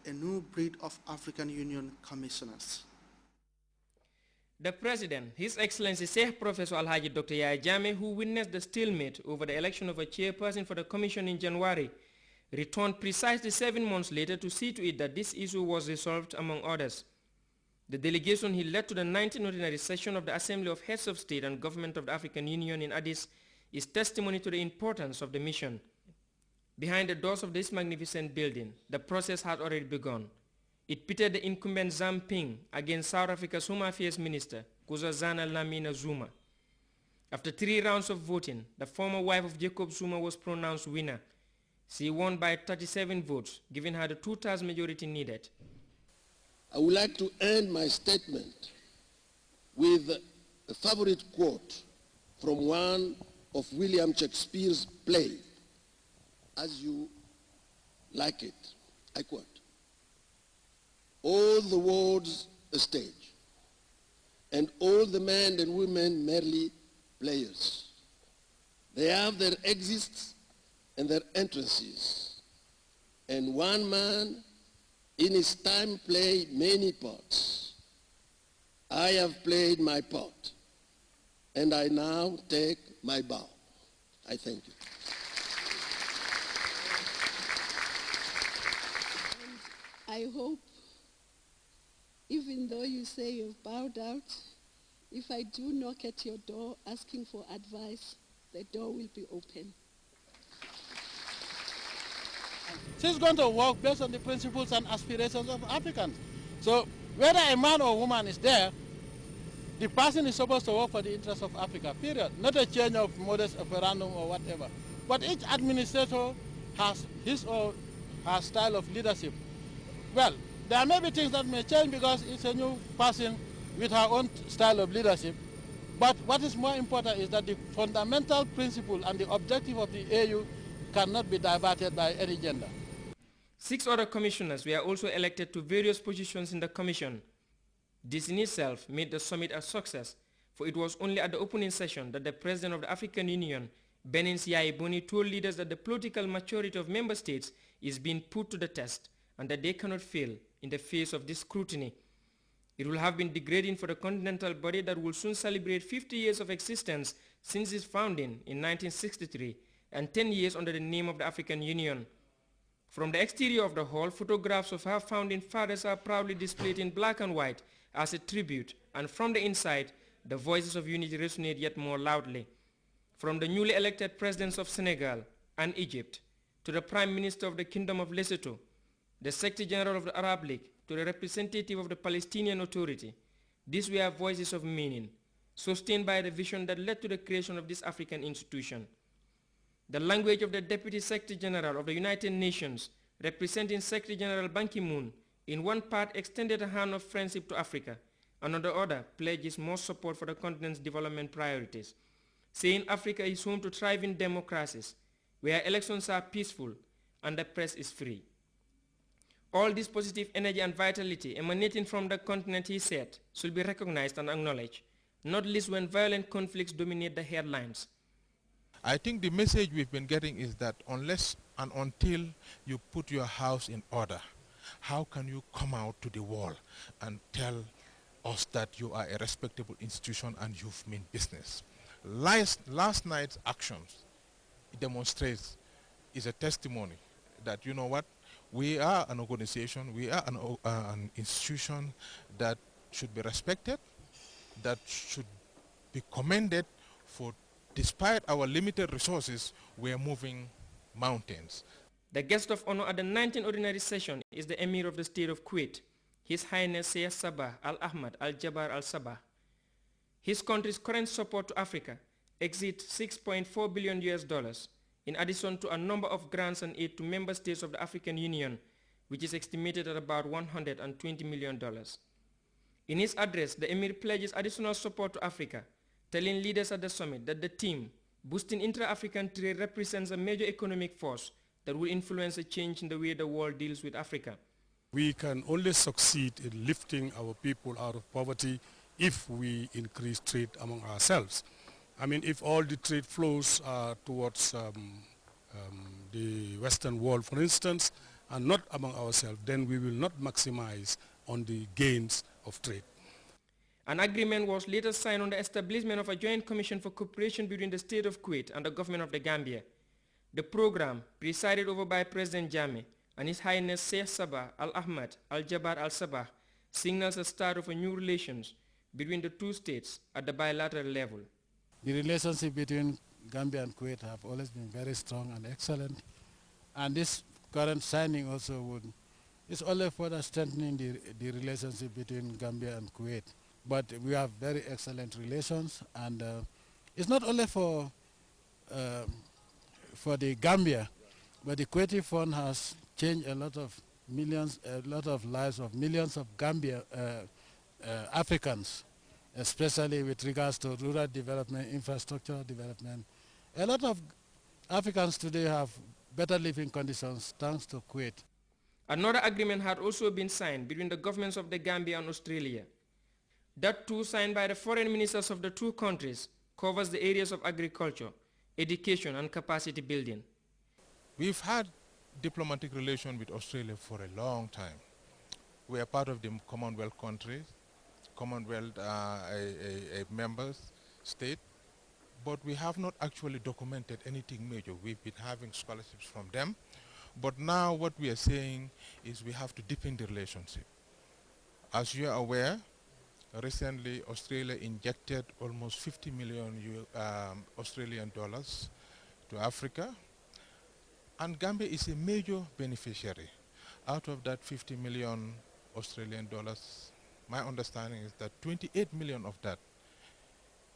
a new breed of African Union commissioners. The President, His Excellency Sheikh Professor Alhaji Dr. Yaya Jammeh, who witnessed the stalemate over the election of a chairperson for the Commission in January, returned precisely 7 months later to see to it that this issue was resolved, among others. The delegation he led to the 19th ordinary session of the Assembly of Heads of State and Government of the African Union in Addis is testimony to the importance of the mission. Behind the doors of this magnificent building, the process had already begun. It pitted the incumbent Zam Ping against South Africa's Home Affairs Minister, Nkosazana Dlamini Zuma. After 3 rounds of voting, the former wife of Jacob Zuma was pronounced winner. She won by 37 votes, giving her the 2/3 majority needed. I would like to end my statement with a favorite quote from one of William Shakespeare's play, As You Like It. I quote, "All the world's a stage, and all the men and women merely players. They have their exits and their entrances, and one man in his time played many parts. I have played my part, and I now take my bow." I thank you. I hope, even though you say you've bowed out, if I do knock at your door asking for advice, the door will be open. She's going to work based on the principles and aspirations of Africans. So whether a man or woman is there, the person is supposed to work for the interests of Africa, period. Not a change of modus operandum or whatever. But each administrator has his or her style of leadership. Well, there may be things that may change because it's a new person with her own style of leadership. But what is more important is that the fundamental principle and the objective of the AU cannot be diverted by any gender. 6 other commissioners were also elected to various positions in the commission. This in itself made the summit a success, for it was only at the opening session that the President of the African Union, Benin Yaya Boni, told leaders that the political maturity of member states is being put to the test and that they cannot fail in the face of this scrutiny. It will have been degrading for the continental body that will soon celebrate 50 years of existence since its founding in 1963 and 10 years under the name of the African Union. From the exterior of the hall, photographs of our founding fathers are proudly displayed in black and white as a tribute, and from the inside, the voices of unity resonate yet more loudly. From the newly elected presidents of Senegal and Egypt, to the Prime Minister of the Kingdom of Lesotho, the Secretary General of the Arab League, to the representative of the Palestinian Authority, these were voices of meaning, sustained by the vision that led to the creation of this African institution. The language of the Deputy Secretary General of the United Nations, representing Secretary General Ban Ki-moon, in one part extended a hand of friendship to Africa, and on the other pledges more support for the continent's development priorities, saying Africa is home to thriving democracies, where elections are peaceful and the press is free. All this positive energy and vitality emanating from the continent, he said, should be recognized and acknowledged, not least when violent conflicts dominate the headlines. I think the message we've been getting is that unless and until you put your house in order, how can you come out to the wall and tell us that you are a respectable institution and you've mean business? Last night's actions demonstrates, is a testimony that, you know what, we are an organization, we are an institution that should be respected, that should be commended for, despite our limited resources, we are moving mountains. The guest of honor at the 19th ordinary session is the Emir of the State of Kuwait, His Highness Syed Sabah Al-Ahmad Al-Jabbar Al-Sabah. His country's current support to Africa exceeds $6.4 billion, in addition to a number of grants and aid to member states of the African Union, which is estimated at about $120 million. In his address, the Emir pledges additional support to Africa, telling leaders at the summit that the theme, boosting intra-African trade, represents a major economic force that will influence a change in the way the world deals with Africa. We can only succeed in lifting our people out of poverty if we increase trade among ourselves. I mean, if all the trade flows towards the Western world, for instance, and not among ourselves, then we will not maximize on the gains of trade. An agreement was later signed on the establishment of a joint commission for cooperation between the state of Kuwait and the government of the Gambia. The program, presided over by President Jammeh and His Highness Sheikh Sabah Al-Ahmad Al-Jabbar Al-Sabah, signals the start of a new relations between the two states at the bilateral level. The relationship between Gambia and Kuwait have always been very strong and excellent, and this current signing also is only further strengthening the relationship between Gambia and Kuwait. But we have very excellent relations, and it's not only for the Gambia, but the Kuwaiti Fund has changed a lot of lives of millions of Gambia Africans, especially with regards to rural development, infrastructure development. A lot of Africans today have better living conditions thanks to Kuwait. Another agreement had also been signed between the governments of the Gambia and Australia. That too, signed by the foreign ministers of the two countries, covers the areas of agriculture, education and capacity building. We've had diplomatic relations with Australia for a long time. We are part of the Commonwealth countries, Commonwealth a member state, but we have not actually documented anything major. We've been having scholarships from them, but now what we are saying is we have to deepen the relationship. As you are aware, recently Australia injected almost 50 million Australian dollars to Africa, and Gambia is a major beneficiary. Out of that 50 million Australian dollars, my understanding is that 28 million of that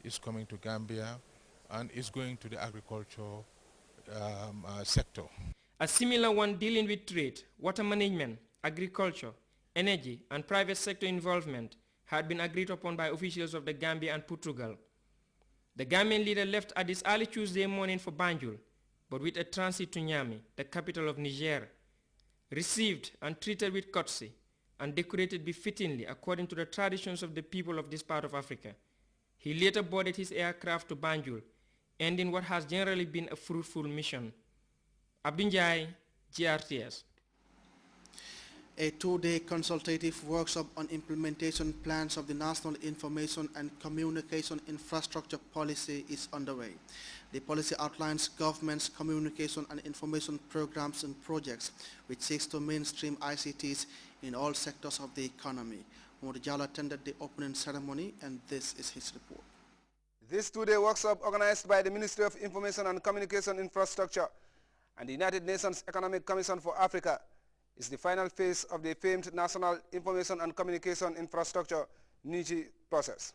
is coming to Gambia and is going to the agricultural sector. A similar one dealing with trade, water management, agriculture, energy and private sector involvement had been agreed upon by officials of the Gambia and Portugal. The Gambian leader left at this early Tuesday morning for Banjul, but with a transit to Niamey, the capital of Niger, received and treated with courtesy and decorated befittingly according to the traditions of the people of this part of Africa. He later boarded his aircraft to Banjul, ending what has generally been a fruitful mission. Abdinjai, GRTS. A two-day consultative workshop on implementation plans of the National Information and Communication Infrastructure Policy is underway. The policy outlines government's communication and information programs and projects, which seeks to mainstream ICTs in all sectors of the economy. Modu Jallo attended the opening ceremony, and this is his report. This two-day workshop, organized by the Ministry of Information and Communication Infrastructure and the United Nations Economic Commission for Africa, is the final phase of the famed National Information and Communication Infrastructure NICI process.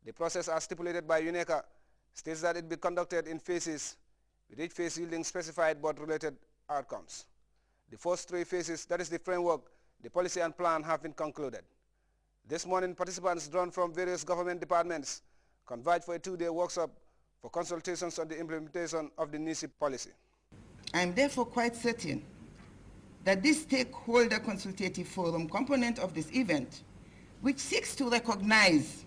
The process, as stipulated by UNECA, states that it be conducted in phases, with each phase yielding specified but related outcomes. The first three phases, that is the framework, the policy and plan, have been concluded. This morning, participants drawn from various government departments converged for a two-day workshop for consultations on the implementation of the NICI policy. I am therefore quite certain that this stakeholder consultative forum component of this event, which seeks to recognize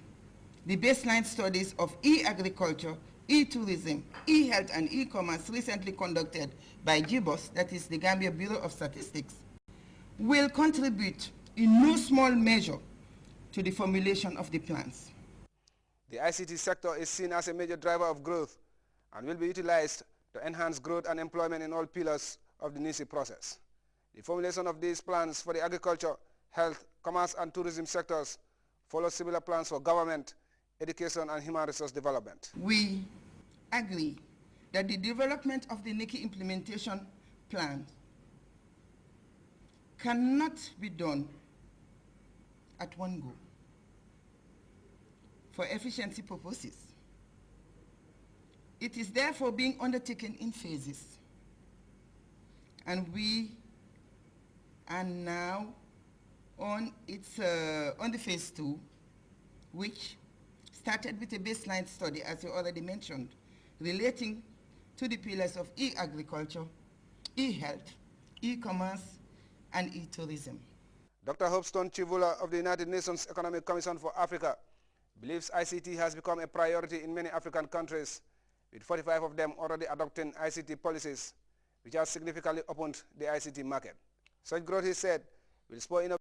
the baseline studies of e-agriculture, e-tourism, e-health and e-commerce recently conducted by GBOS, that is the Gambia Bureau of Statistics, will contribute in no small measure to the formulation of the plans. The ICT sector is seen as a major driver of growth and will be utilized to enhance growth and employment in all pillars of the NICI process. The formulation of these plans for the agriculture, health, commerce and tourism sectors follows similar plans for government, education and human resource development. We agree that the development of the NICI implementation plan cannot be done at one go for efficiency purposes. It is therefore being undertaken in phases, and we are now on the phase 2, which started with a baseline study, as you already mentioned, relating to the pillars of e-agriculture, e-health, e-commerce, and e-tourism. Dr. Hopstone Chivula of the United Nations Economic Commission for Africa believes ICT has become a priority in many African countries, with 45 of them already adopting ICT policies, which has significantly opened the ICT market. Such growth, he said, will spur innovation